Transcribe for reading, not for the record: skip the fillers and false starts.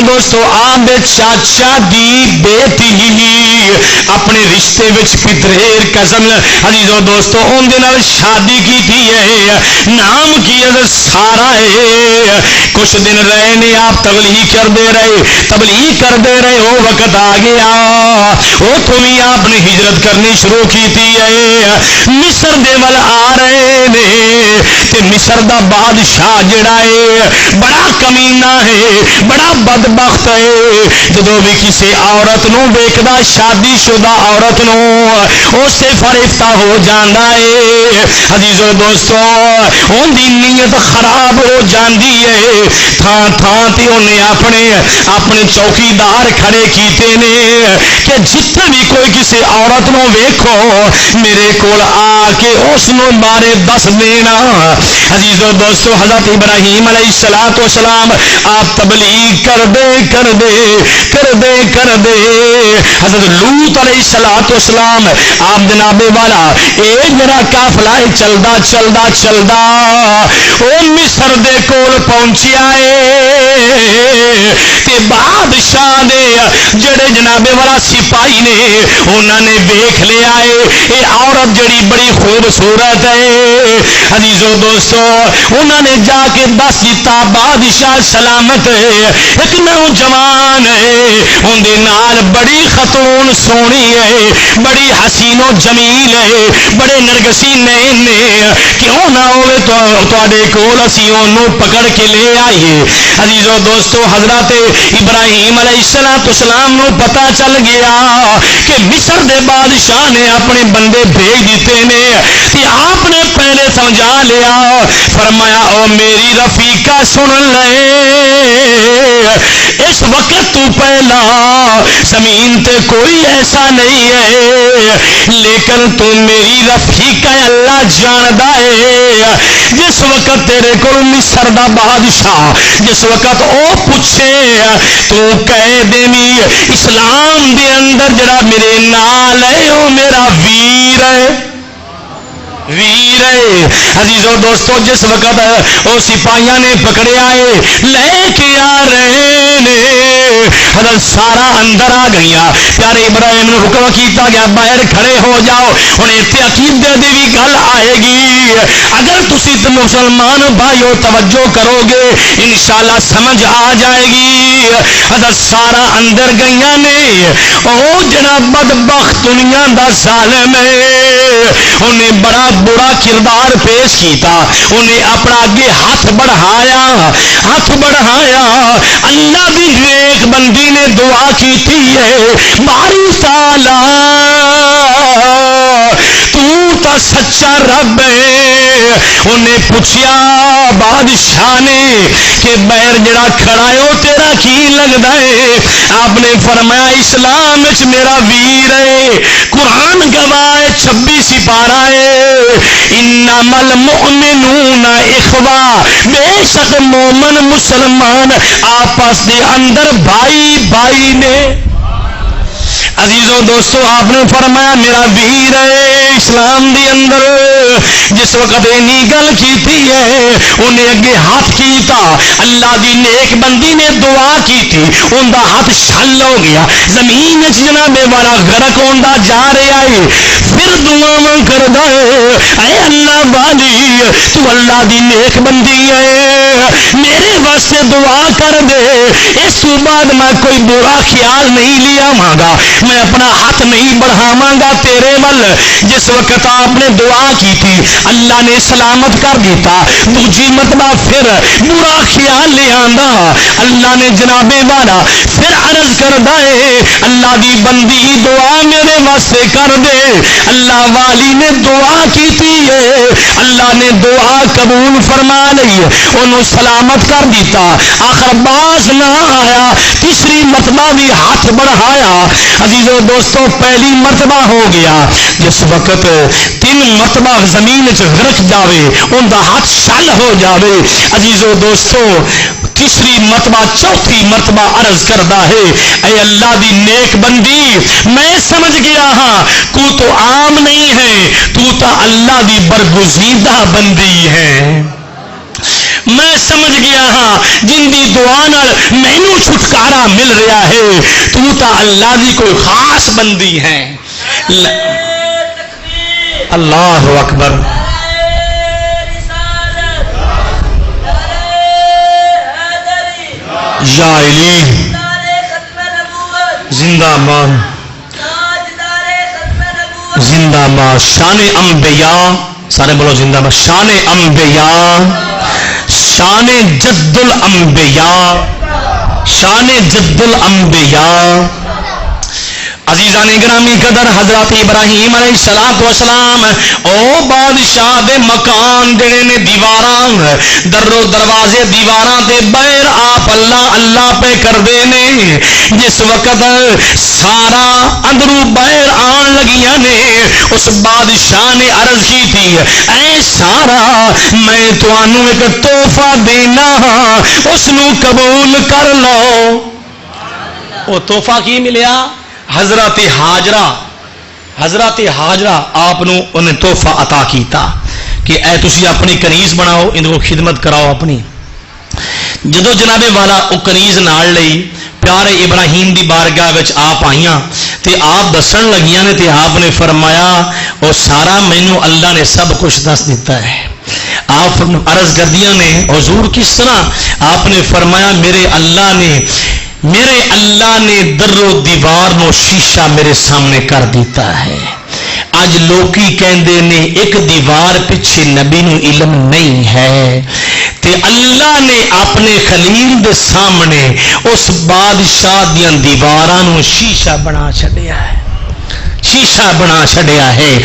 دوستو آپ دے چاچا دی بیٹی اپنے رشتے وچ پتریر کزن عزیزو دوستو ان دے نال شادی کی تھی ہے، نام کی حضرت سارا ہے. کچھ دن رہے نے آپ تبلیغ کرتے رہے وہ وقت آ گیا اتوں بھی آپ نے ہجرت کرنی شروع کی تھی ہے. مصر دے ول آ رہے نے تے مصر دا بادشاہ جڑا ہے بڑا کمینہ ہے، بڑا بدبخت ہے. جدوں بھی کسی عورت نو ویکھدا شادی شدہ عورت نو اسے فرشتہ ہو جاندا ہے. عزیزو دوستو ان دی نیت خراب ہو جاندی ہے. تھان تھان تے انہیں اپنے چوکیدار کھڑے کیتے نے کہ جتنے بھی کوئی کسی عورت نو ویکھو میرے کول آ کے اس نو بارے دس دینا. عزیزو دوستو حضرت ابراہیم علیہ السلام آپ تبلیغ کر دے حضرت لوط علیہ السلام آپ جناب والا اے جڑا قافلہ چلدا او مصر دے کول پہنچیا ہے تے بادشاہ دے جڑے جناب والا سپاہی نے انہاں نے دیکھ لیا ہے اے عورت جڑی بڑی خوبصورت ہے. عزیزو دوستو انہاں نے جا کے دس دیتا بادشاہ سلامت ہے ایک نوجوان ہے ان دے نال بڑی خاتون سونی ہے، بڑی حسین و جمیل ہے، بڑے نرگسی نین نے، کیوں نہ ہوئے تواڈے کول اسی اونوں پکڑ کے لے آئیے. عزیزو دوستو حضرت ابراہیم علیہ السلام نو پتہ چل گیا کہ مصر دے بادشاہ نے اپنے بندے بھیج دیتے نے تے آپ نے پہلے سمجھا لیا. فرمایا او میری رفیقہ سن لے اس وقت تو پہلا زمین تے کوئی ایسا نہیں ہے لیکن تو میری رفیقہ اللہ جاندا ہے. جس وقت تیرے کو مصر دا بادشاہ جس وقت او پوچھے تو کہہ دیوی اسلام دے اندر جڑا میرے نال ہے او میرا ویر ہے. عزیزو دوستو جس وقت او سپاہیاں نے پکڑے آئے لے کے آ رہے نے حضرت سارا اندر آ گئیاں. پیارے ابراہیم نے حکم کیتا گیا باہر کھڑے ہو جاؤ. ہن ایتھے عقیدے دی بھی گل آئے گی، اگر تسی تے مسلمان بھائیو توجہ کرو گے انشاءاللہ سمجھ آ جائے گی. حضرت سارا اندر گئیاں نے او جڑا بدبخت دنیا دا ظالم ہے انہیں بڑا برا کردار پیش کیتا. انہیں اپنا اگے ہاتھ بڑھایا اللہ دی نیک بندی نے دعا کی تھی ہے باری تعالی تو سچا رب ہے. انہیں پوچھیا بادشاہ نے کہ بیر جڑا کھڑا ہے وہ تیرا کی لگتا ہے؟ آپ نے فرمایا اسلام وچ میرا ویر ہے، قرآن گواہ 26 سپارہ ہے انما المؤمنون اخوہ، بے شک مومن مسلمان آپس دے اندر بھائی نے. عزیزو دوستو آپ نے فرمایا میرا ویر ہے اسلام دی اندر. جس وقت اینی گل کی ہے انہیں اگے ہاتھ کیتا، اللہ دی نیک بندی نے دعا کی تھی، ان دا ہاتھ شل ہو گیا زمین جناب والا غرق ہوندا جا رہا ہے. پھر دعا کردا ہے اے اللہ والی تو اللہ دی نیک بندی ہے میرے واسطے دعا کر دے، اس تو بعد میں کوئی برا خیال نہیں لیا مانگا، میں اپنا ہاتھ نہیں بڑھاواں گا تیرے ول. جس وقت آپ نے دعا کی تھی اللہ نے سلامت کر دیتا. دوجی مرتبہ پھر برا خیال لے آندا، اللہ نے جناب والا پھر عرض کردا ہے اللہ دی بندی دعا میرے واسطے کر دے. اللہ والی نے دعا کی تھی ہے، اللہ نے دعا قبول فرما لی، انہوں سلامت کر دیتا. آخر باز نہ آیا، تیسری مرتبہ بھی ہاتھ بڑھایا. عزیزو دوستو پہلی مرتبہ ہو گیا، جس وقت 3 مرتبہ زمین غرق جاوے ان دا ہاتھ شل ہو جاوے. عزیزو دوستو تیسری مرتبہ چوتھی مرتبہ عرض کردا ہے اے اللہ دی نیک بندی میں سمجھ گیا ہاں تو تو عام نہیں ہے، تو اللہ دی برگزیدہ بندی ہے. میں سمجھ گیا ہاں جن دی دعا نال مینوں چھٹکارا شیشہ مل رہا ہے، تو تا اللہ دی کوئی خاص بندی ہے۔ اللہ اکبر۔ یا علی زندہ باد، زندہ باد۔ شان انبیاء، سارے بولو زندہ باد۔ شان انبیاء، شان جد الانبیاء، شان جد الانبیاء۔ عزیزان گرامی قدر، حضرت ابراہیم علیہ السلام او بادشاہ دے مکان جڑے نے دیواراں در و دروازے دیواراں دے باہر آپ اللہ اللہ پہ کر دے نے۔ جس وقت سارا اندروں باہر آن لگیاں نے، اس بادشاہ نے عرض کی تھی اے سارا میں تانوں ایک تحفہ دینا، اس نو قبول کر لو۔ وہ تحفہ کی ملیا؟ حضرت ہاجرہ، حضرت ہاجرہ آپ انہیں تحفہ عطا کیتا کہ اے تسی اپنی کنیز بناؤ، ان کو خدمت کراؤ اپنی۔ جدو جناب والا وہ کنیز نال لئی پیارے ابراہیم دی بارگاہ وچ آپ آئیاں تے آپ دسن لگیاں نے تے آپ نے فرمایا او سارا مینوں اللہ نے سب کچھ دس دیتا ہے۔ آپ عرض کر دیا نے حضور کس طرح؟ آپ نے فرمایا میرے اللہ نے در و دیوار نو شیشہ میرے سامنے کر دیتا ہے۔ اج لوکی کہندے نے ایک دیوار پیچھے نبی نو علم نہیں ہے، تے اللہ نے اپنے خلیل دے سامنے اس بادشاہ دیاں دیواراں نو شیشہ بنا چھڈیا ہے، شیشہ بنا چھڈیا ہے۔